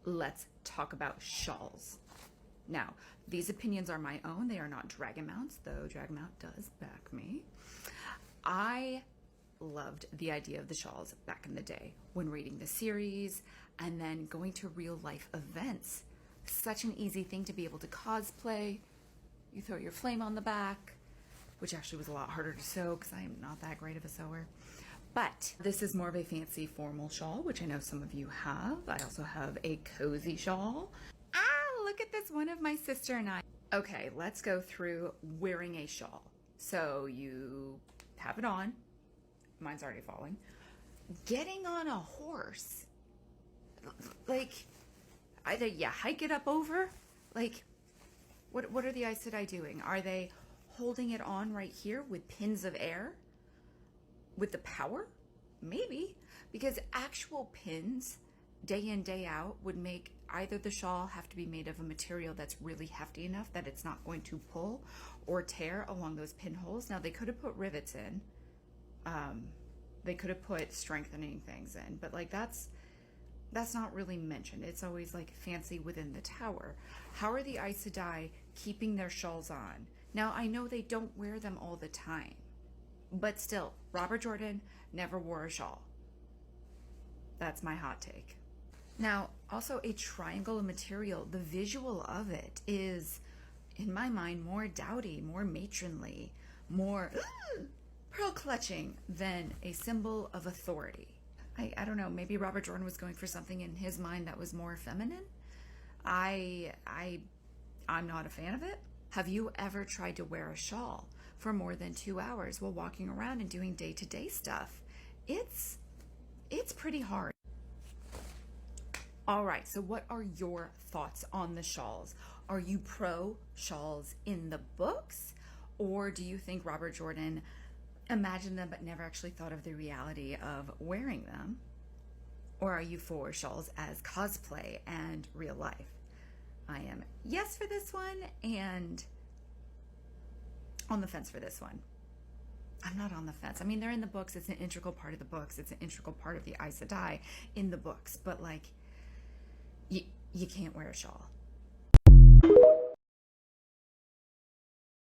let's talk about shawls. Now, these opinions are my own. They are not Dragonmount's, though Dragonmount does back me. I loved the idea of the shawls back in the day when reading the series and then going to real life events. Such an easy thing to be able to cosplay. You throw your flame on the back, which actually was a lot harder to sew because I am not that great of a sewer. But this is more of a fancy formal shawl, which I know some of you have. I also have a cozy shawl. Ah, look at this one of my sister and I. Okay, let's go through wearing a shawl. So you have it on. Mine's already falling. Getting on a horse. Like, either you hike it up over, like, what are the Aes Sedai doing? Are they holding it on right here with pins of air? With the power? Maybe. Because actual pins, day in, day out, would make either the shawl have to be made of a material that's really hefty enough that it's not going to pull or tear along those pinholes. Now, they could have put rivets in. They could have put strengthening things in. But, like, that's not really mentioned. It's always like fancy within the tower. How are the Aes Sedai keeping their shawls on? Now, I know they don't wear them all the time, but still, Robert Jordan never wore a shawl. That's my hot take. Now, also a triangle of material, the visual of it is, in my mind, more dowdy, more matronly, more pearl clutching than a symbol of authority. I don't know, maybe Robert Jordan was going for something in his mind that was more feminine. I'm not a fan of it. Have you ever tried to wear a shawl for more than 2 hours while walking around and doing day-to-day stuff? It's pretty hard. All right, so what are your thoughts on the shawls? Are you pro shawls in the books? Or do you think Robert Jordan imagined them but never actually thought of the reality of wearing them? Or are you for shawls as cosplay and real life? I am yes for this one and on the fence for this one. I'm not on the fence. I mean, they're in the books. It's an integral part of the books. It's an integral part of the Aes Sedai in the books. But like, you can't wear a shawl.